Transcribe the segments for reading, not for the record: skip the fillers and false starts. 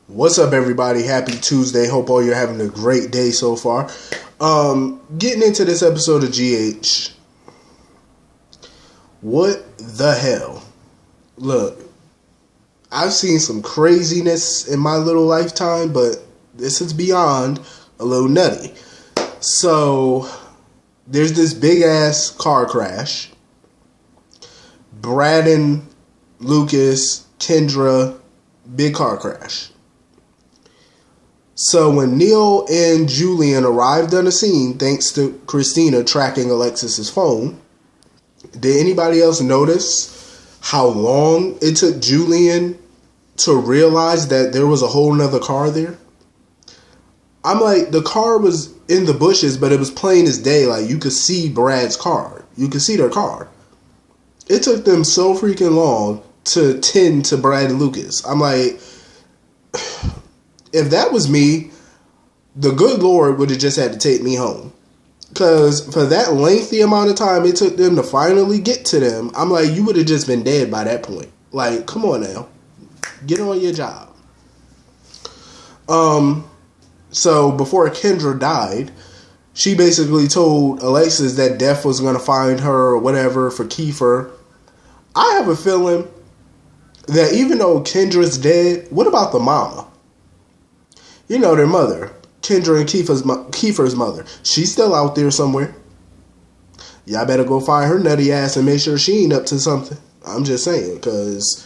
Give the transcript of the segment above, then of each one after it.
What's up, everybody? Happy Tuesday. Hope all you're having a great day so far. Getting into this episode of GH. What the hell? Look, I've seen some craziness in my little lifetime, but this is beyond a little nutty. So, there's this big ass car crash. Brad and Lucas, Kendra, big car crash. So when Neil and Julian arrived on the scene, thanks to Kristina tracking Alexis's phone, did anybody else notice how long it took Julian to realize that there was a whole nother car there? I'm like, the car was in the bushes, but it was plain as day. Like, you could see Brad's car. You could see their car. It took them so freaking long to tend to Brad and Lucas. I'm like, if that was me, the good Lord would have just had to take me home. Because for that lengthy amount of time it took them to finally get to them, I'm like, you would have just been dead by that point. Like, come on now. Get on your job. So before Kendra died, she basically told Alexis that death was going to find her or whatever for Kiefer. I have a feeling that even though Kendra's dead, what about the mama? You know, their mother, Kendra and Kiefer's mother. She's still out there somewhere. Y'all better go find her nutty ass and make sure she ain't up to something. I'm just saying, because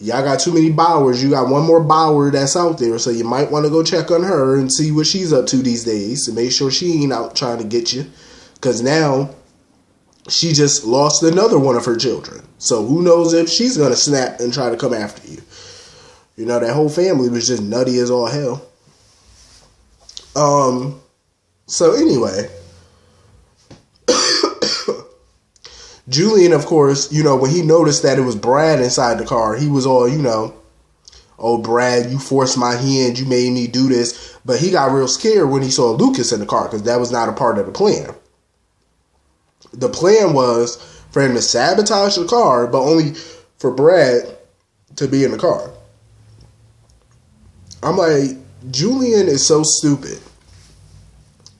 y'all got too many Bowers. You got one more Bower that's out there, so you might want to go check on her and see what she's up to these days and make sure she ain't out trying to get you. Because now she just lost another one of her children. So who knows if she's going to snap and try to come after you. You know, that whole family was just nutty as all hell. So anyway, Julian, of course, you know, when he noticed that it was Brad inside the car, he was all, you know, oh, Brad, you forced my hand, you made me do this. But he got real scared when he saw Lucas in the car, because that was not a part of the plan. The plan was for him to sabotage the car, but only for Brad to be in the car. I'm like, Julian is so stupid.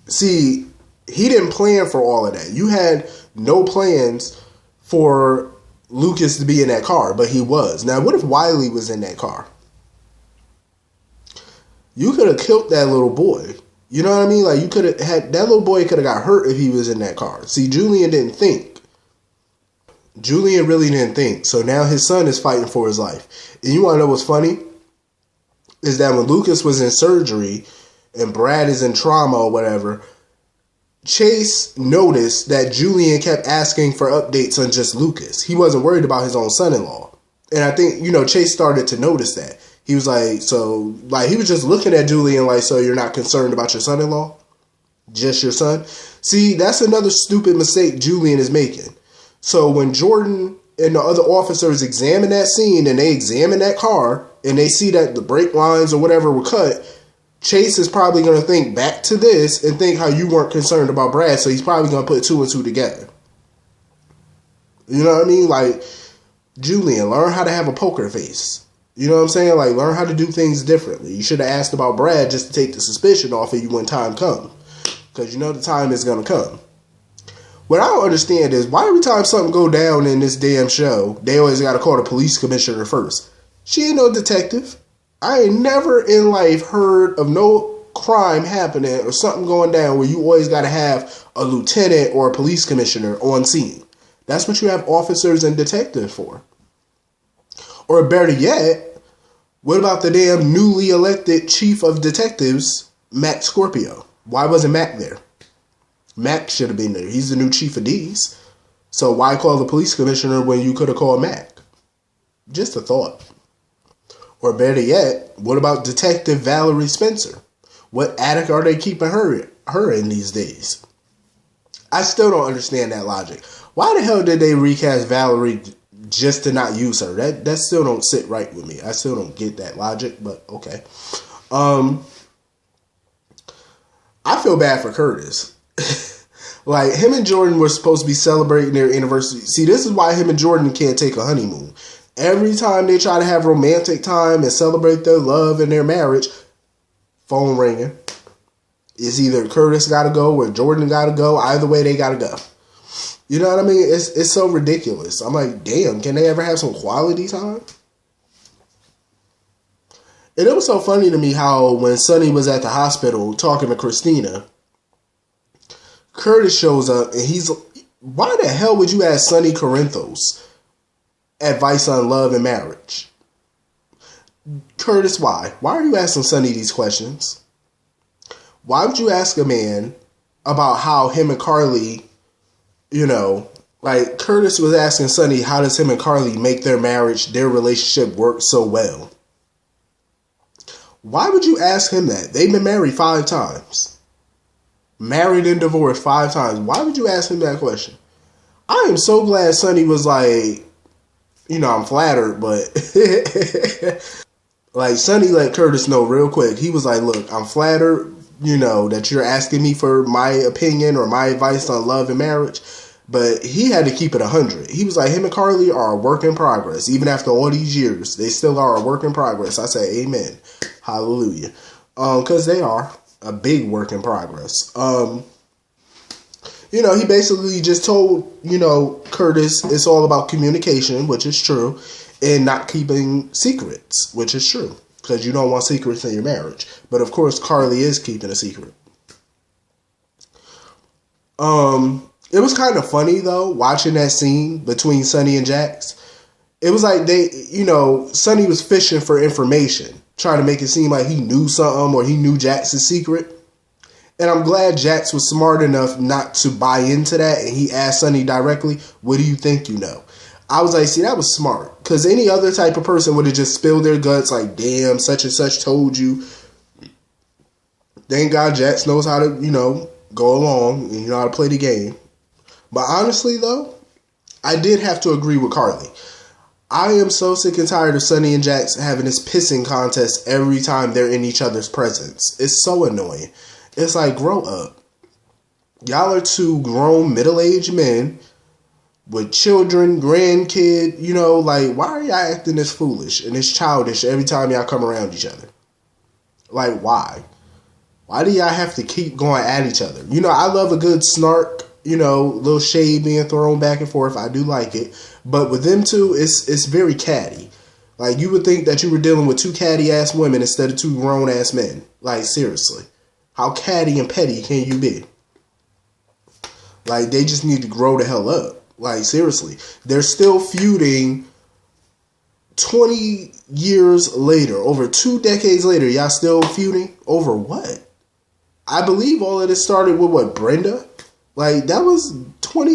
See, he didn't plan for all of that. You had no plans for Lucas to be in that car, but he was. Now, what if Wiley was in that car? You could have killed that little boy. You know what I mean? Like, you could have had, that little boy could have got hurt if he was in that car. See, Julian didn't think. Julian really didn't think. So now his son is fighting for his life. And you want to know what's funny? Is that when Lucas was in surgery and Brad is in trauma or whatever, Chase noticed that Julian kept asking for updates on just Lucas. He wasn't worried about his own son-in-law. And I think, you know, Chase started to notice that. He was like, so, like, he was just looking at Julian like, so you're not concerned about your son-in-law? Just your son? See, that's another stupid mistake Julian is making. So when Jordan and the other officers examine that scene and they examine that car and they see that the brake lines or whatever were cut, Chase is probably going to think back to this and think how you weren't concerned about Brad, so he's probably going to put two and two together. You know what I mean? Like, Julian, learn how to have a poker face. You know what I'm saying? Like, learn how to do things differently. You should have asked about Brad just to take the suspicion off of you when time comes. Because you know the time is going to come. What I don't understand is, why every time something go down in this damn show, they always got to call the police commissioner first? She ain't no detective. I ain't never in life heard of no crime happening or something going down where you always got to have a lieutenant or a police commissioner on scene. That's what you have officers and detectives for. Or better yet, what about the damn newly elected chief of detectives, Mac Scorpio? Why wasn't Mac there? Mac should have been there. He's the new chief of D's. So why call the police commissioner when you could have called Mac? Just a thought. Or better yet, what about Detective Valerie Spencer? What attic are they keeping her in these days? I still don't understand that logic. Why the hell did they recast Valerie just to not use her? That still don't sit right with me. I still don't get that logic, but okay. I feel bad for Curtis. Like, him and Jordan were supposed to be celebrating their anniversary. See, this is why him and Jordan can't take a honeymoon. Every time they try to have romantic time and celebrate their love and their marriage, phone ringing. It's either Curtis got to go or Jordan got to go. Either way, they got to go. You know what I mean? It's so ridiculous. I'm like, damn, can they ever have some quality time? And it was so funny to me how when Sonny was at the hospital talking to Kristina, Curtis shows up and he's, why the hell would you ask Sonny Corinthos advice on love and marriage? Curtis, why? Why are you asking Sonny these questions? Why would you ask a man about how him and Carly, you know, like Curtis was asking Sonny, how does him and Carly make their marriage, their relationship work so well? Why would you ask him that? They've been married 5 times. Married and divorced 5 times. Why would you ask him that question? I am so glad Sonny was like, you know, I'm flattered, but like Sonny let Curtis know real quick. He was like, look, I'm flattered, you know, that you're asking me for my opinion or my advice on love and marriage. But he had to keep it 100. He was like, him and Carly are a work in progress. Even after all these years, they still are a work in progress. I say amen. Hallelujah. Because they are a big work in progress. You know, he basically just told, you know, Curtis it's all about communication, which is true, and not keeping secrets, which is true. Because you don't want secrets in your marriage. But of course, Carly is keeping a secret. It was kind of funny, though, watching that scene between Sonny and Jax. It was like they, you know, Sonny was fishing for information, trying to make it seem like he knew something or he knew Jax's secret. And I'm glad Jax was smart enough not to buy into that. And he asked Sonny directly, what do you think you know? I was like, see, that was smart. Because any other type of person would have just spilled their guts like, damn, such and such told you. Thank God Jax knows how to, you know, go along and you know how to play the game. But honestly, though, I did have to agree with Carly. I am so sick and tired of Sonny and Jax having this pissing contest every time they're in each other's presence. It's so annoying. It's like, grow up. Y'all are 2 grown, middle-aged men with children, grandkid, you know, like, why are y'all acting this foolish and this childish every time y'all come around each other? Like, why? Why do y'all have to keep going at each other? You know, I love a good snark. You know, little shade being thrown back and forth. I do like it. But with them 2, it's very catty. Like, you would think that you were dealing with 2 catty-ass women instead of 2 grown-ass men. Like, seriously. How catty and petty can you be? Like, they just need to grow the hell up. Like, seriously. They're still feuding 20 years later. Over 2 decades later, y'all still feuding? Over what? I believe all of this started with, what, Brenda? Like, that was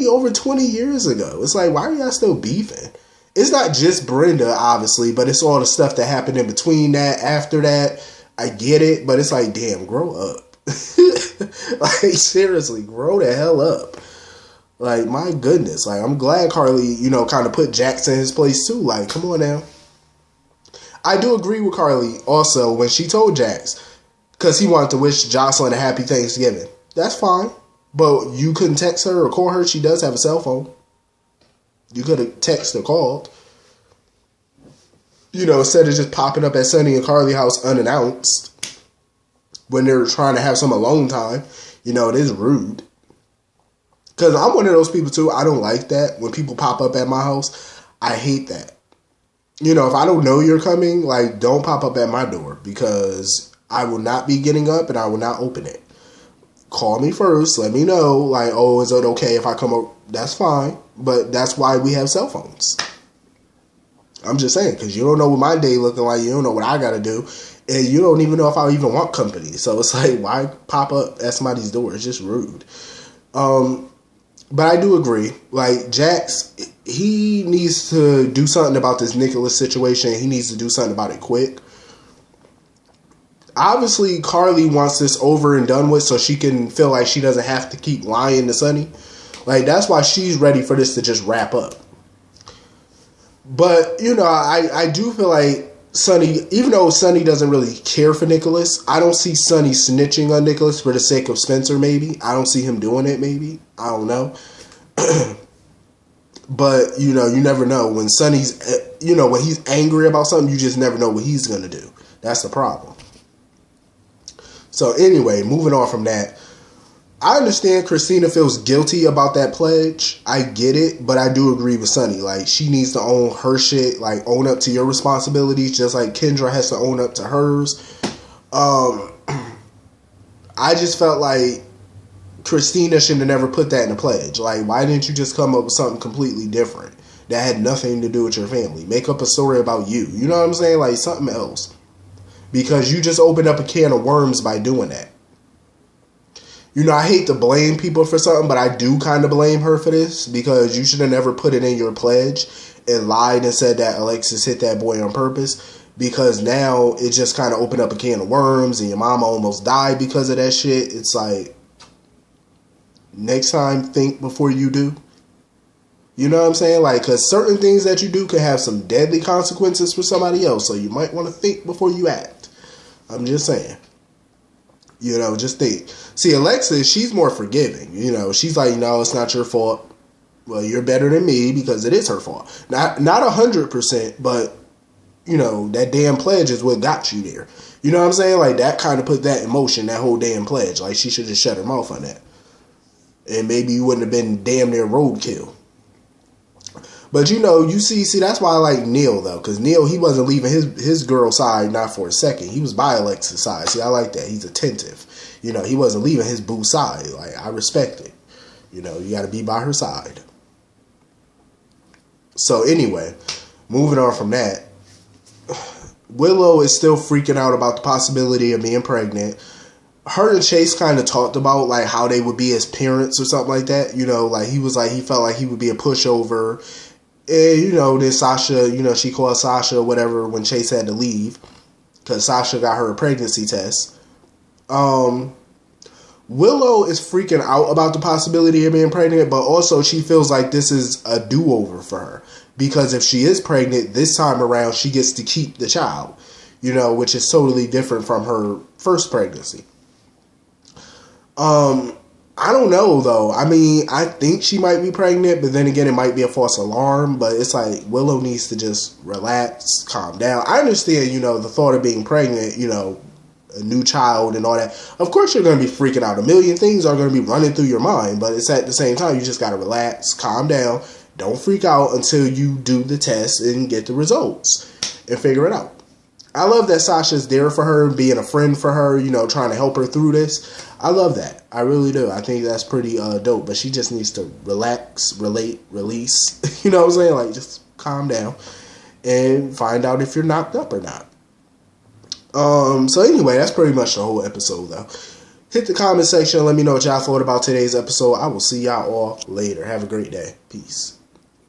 over 20 years ago. It's like, why are y'all still beefing? It's not just Brenda, obviously, but it's all the stuff that happened in between that, after that. I get it, but it's like, damn, grow up. Like, seriously, grow the hell up. Like, my goodness. Like, I'm glad Carly, you know, kind of put Jax in his place, too. Like, come on now. I do agree with Carly, also, when she told Jax, because he wanted to wish Jocelyn a happy Thanksgiving. That's fine. But you couldn't text her or call her. She does have a cell phone. You could have texted or called. You know, instead of just popping up at Sonny and Carly house unannounced when they're trying to have some alone time. You know, it is rude. Because I'm one of those people, too. I don't like that. When people pop up at my house, I hate that. You know, if I don't know you're coming, like, don't pop up at my door. Because I will not be getting up and I will not open it. Call me first. Let me know. Like, oh, is it okay if I come up? That's fine. But that's why we have cell phones. I'm just saying. Because you don't know what my day looking like. You don't know what I got to do. And you don't even know if I even want company. So it's like, why pop up at somebody's door? It's just rude. But I do agree. Like, Jax, he needs to do something about this Nicholas situation. He needs to do something about it quick. Obviously, Carly wants this over and done with so she can feel like she doesn't have to keep lying to Sonny. Like, that's why she's ready for this to just wrap up. But, you know, I do feel like Sonny, even though Sonny doesn't really care for Nicholas, I don't see Sonny snitching on Nicholas for the sake of Spencer, maybe. I don't see him doing it, maybe. I don't know. But, you know, you never know. When Sonny's, you know, when he's angry about something, you just never know what he's going to do. That's the problem. So anyway, moving on from that. I understand Kristina feels guilty about that pledge. I get it, but I do agree with Sonny. Like, she needs to own her shit, like, own up to your responsibilities, just like Kendra has to own up to hers. I just felt like Kristina should have never put that in a pledge. Like, why didn't you just come up with something completely different that had nothing to do with your family? Make up a story about you. You know what I'm saying? Like, something else. Because you just opened up a can of worms by doing that. You know, I hate to blame people for something, but I do kind of blame her for this, because you should have never put it in your pledge and lied and said that Alexis hit that boy on purpose, because now it just kind of opened up a can of worms and your mama almost died because of that shit. It's like, next time, think before you do. You know what I'm saying? Like, because certain things that you do could have some deadly consequences for somebody else, so you might want to think before you act. I'm just saying. You know, just think. See, Alexis, she's more forgiving. You know, she's like, no, it's not your fault. Well, you're better than me because it is her fault. Not 100%, but, you know, that damn pledge is what got you there. You know what I'm saying? Like, that kind of put that in motion, that whole damn pledge. Like, she should just shut her mouth on that. And maybe you wouldn't have been damn near roadkill. But, you know, you see, that's why I like Neil, though. Because Neil, he wasn't leaving his girl's side, not for a second. He was by Alexis' side. See, I like that. He's attentive. You know, he wasn't leaving his boo's side. Like, I respect it. You know, you got to be by her side. So, anyway, moving on from that. Willow is still freaking out about the possibility of being pregnant. Her and Chase kind of talked about, like, how they would be as parents or something like that. You know, like, he felt like he would be a pushover. And, you know, then Sasha, you know, she called Sasha or whatever when Chase had to leave, because Sasha got her a pregnancy test. Willow is freaking out about the possibility of being pregnant, but also she feels like this is a do-over for her. Because if she is pregnant, this time around, she gets to keep the child, you know, which is totally different from her first pregnancy. I don't know, though. I mean, I think she might be pregnant, but then again, it might be a false alarm. But it's like, Willow needs to just relax, calm down. I understand, you know, the thought of being pregnant, you know, a new child and all that. Of course, you're going to be freaking out. A million things are going to be running through your mind. But it's at the same time, you just got to relax, calm down. Don't freak out until you do the test and get the results and figure it out. I love that Sasha's there for her, being a friend for her, you know, trying to help her through this. I love that. I really do. I think that's pretty dope. But she just needs to relax, release. You know what I'm saying? Like, just calm down and find out if you're knocked up or not. So anyway, that's pretty much the whole episode, though. Hit the comment section. Let me know what y'all thought about today's episode. I will see y'all all later. Have a great day. Peace.